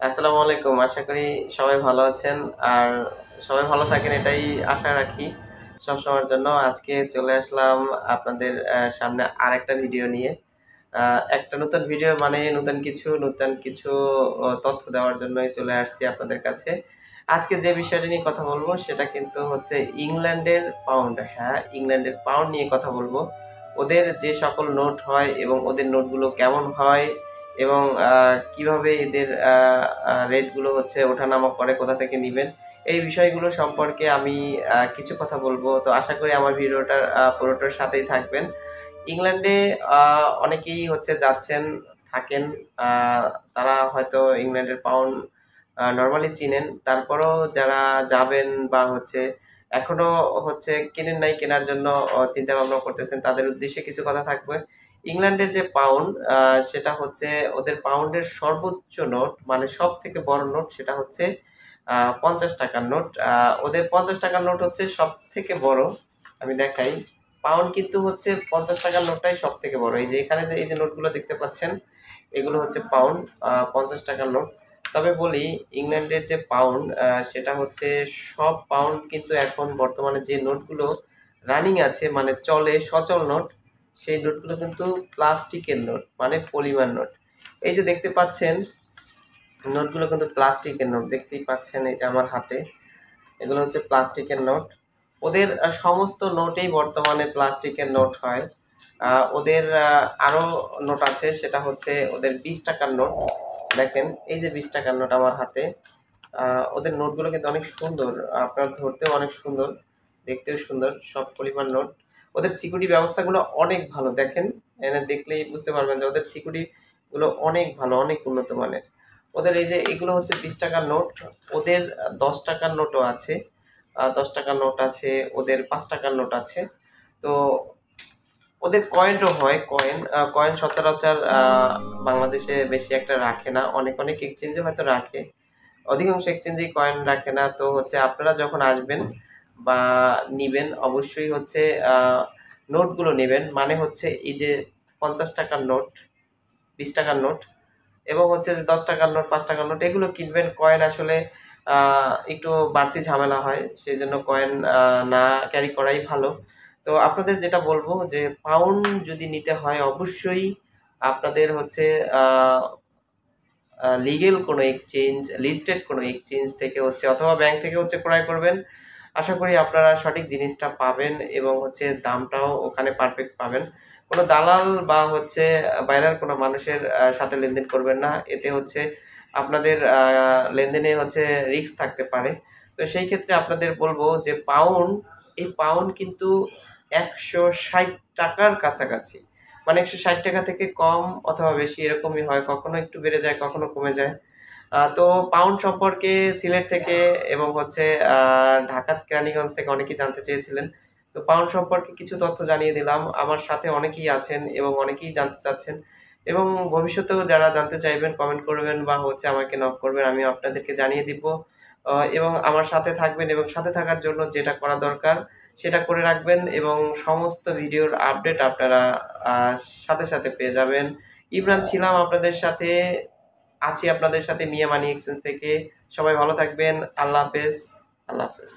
আসসালামু আলাইকুম। আশা করি সবাই ভালো আছেন। আর সবাই ভালো থাকেন এটাই আশা রাখি সবসময়ের জন্য। আজকে চলে আসলাম আপনাদের সামনে আরেকটা ভিডিও নিয়ে। একটা নতুন ভিডিও মানে নতুন কিছু তথ্য দেওয়ার জন্যই চলে আসছি আপনাদের কাছে। আজকে যে বিষয়টা নিয়ে কথা বলবো সেটা কিন্তু হচ্ছে ইংল্যান্ডের পাউন্ড। হ্যাঁ, ইংল্যান্ডের পাউন্ড নিয়ে কথা বলবো। ওদের যে সকল নোট হয় এবং ওদের নোটগুলো কেমন হয় এবং কিভাবে এদের রেটগুলো হচ্ছে ওঠানামা করে, কোথা থেকে নিবেন, এই বিষয়গুলো সম্পর্কে আমি কিছু কথা বলবো। তো আশা করি আমার ভিডিওটার পুরোটার সাথেই থাকবেন। ইংল্যান্ডে অনেকেই হচ্ছে যাচ্ছেন, থাকেন। আ তারা হয়তো ইংল্যান্ডের পাউন্ড নরমালি চিনেন। তারপরেও যারা যাবেন বা হচ্ছে এখনো হচ্ছে কেনেন নাই, কেনার জন্য চিন্তাভাবনা করতেছেন, তাদের উদ্দেশ্যে কিছু কথা থাকবে। ইংল্যান্ডের যে পাউন্ড সেটা হচ্ছে ওদের পাউন্ডের সর্বোচ্চ নোট মানে সবথেকে বড় নোট সেটা হচ্ছে ৳৫০ নোট। ওদের ৳৫০ নোট হচ্ছে সবথেকে বড়। আমি দেখাই। পাউন্ড কিন্তু হচ্ছে ৳৫০ নোটটাই সবথেকে বড়। এই যে নোটগুলো দেখতে পাচ্ছেন, এগুলো হচ্ছে পাউন্ড, ৳৫০ নোট। তবে বলি, ইংল্যান্ডের যে পাউন্ড সেটা হচ্ছে সব পাউন্ড কিন্তু এখন বর্তমানে যে নোটগুলো রানিং আছে মানে চলে সচল নোট, সেই নোটগুলো কিন্তু প্লাস্টিকের নোট মানে পলিমার নোট। এই যে দেখতে পাচ্ছেন নোটগুলো কিন্তু প্লাস্টিকের নোট, দেখতেই পাচ্ছেন এই যে আমার হাতে, এগুলো হচ্ছে প্লাস্টিকের নোট। ওদের সমস্ত নোটেই বর্তমানে প্লাস্টিকের নোট হয়। ওদের আরও নোট আছে, সেটা হচ্ছে ওদের ৳২০ নোট। দেখেন এই যে ৳২০ নোট আমার হাতে। ওদের নোটগুলো কিন্তু অনেক সুন্দর, আপনার ধরতেও অনেক সুন্দর, দেখতেও সুন্দর, সব পরিমাণ নোট। ওদের সিকিউরিটি ব্যবস্থাগুলো অনেক ভালো। দেখেন, এখানে দেখলেই বুঝতে পারবেন যে ওদের সিকিউরিটি গুলো অনেক ভালো, অনেক উন্নত মানের। ওদের এই যে এগুলো হচ্ছে ৳২০ নোট। ওদের ৳১০ নোটও আছে। ৳১০ নোট আছে, ওদের ৳৫ নোট আছে। তো ওদের কয়েনও হয়, কয়েন সচরাচর বাংলাদেশে বেশি একটা রাখে না। অনেক এক্সচেঞ্জে হয়তো রাখে। অধিকাংশ এক্সচেঞ্জেই কয়েন রাখে না। তো হচ্ছে আপনারা যখন আসবেন বা নিবেন, অবশ্যই হচ্ছে আ নোটগুলো নিবেন। মানে হচ্ছে এই যে ৳৫০ নোট, ৳২০ নোট এবং হচ্ছে যে ৳১০ নোট, ৳৫ নোট, এগুলো কিনবেন। কয়েন আসলে আ একটু বাড়তি ঝামেলা হয়। সেজন্য কয়েন না ক্যারি করাই ভালো। তো আপনাদের যেটা বলব যে পাউন্ড যদি নিতে হয় অবশ্যই আপনাদের হচ্ছে আ লিগ্যাল কোনো এক্সচেঞ্জ, লিস্টেড কোনো এক্সচেঞ্জ থেকে হচ্ছে অথবা ব্যাংক থেকে হচ্ছে ক্রয় করবেন। আশা করি আপনারা সঠিক জিনিসটা পাবেন এবং হচ্ছে দামটাও ওখানে পারফেক্ট পাবেন। কোনো দালাল বা হচ্ছে বাইরের কোনো মানুষের সাথে লেনদেন করবেন না। এতে হচ্ছে আপনাদের লেনদেনে হচ্ছে রিস্ক থাকতে পারে। তো সেই ক্ষেত্রে আপনাদের বলব যে এই পাউন্ড কিন্তু ৳১৬০ র কাছাকাছি। মানে ৳১৬০ থেকে কম অথবা বেশি এরকমই হয়। কখনো একটু বেড়ে যায়, কখনো কমে যায়। তো পাউন্ড সম্পর্কে সিলেট থেকে এবং হচ্ছে আ ঢাকা কেরানীগঞ্জ থেকে অনেকেই জানতে চেয়েছিলেন। তো পাউন্ড সম্পর্কে কিছু তথ্য জানিয়ে দিলাম। আমার সাথে অনেকেই আছেন এবং অনেকেই জানতে চাচ্ছেন এবং ভবিষ্যতেও যারা জানতে চাইবেন কমেন্ট করবেন বা হচ্ছে আমাকে নক করবেন। আমি আপনাদেরকে জানিয়ে দিব। এবং আমার সাথে থাকবেন এবং সাথে থাকার জন্য যেটা করা দরকার সেটা করে রাখবেন এবং সমস্ত ভিডিওর আপডেট আপনারা আ সাথে পেয়ে যাবেন। ইমরান ছিলাম আপনাদের সাথে, আছি আপনাদের সাথে মিয়া মানি এক্সচেঞ্জ থেকে। সবাই ভালো থাকবেন। আল্লাহ হাফেজ। আল্লাহ হাফেজ।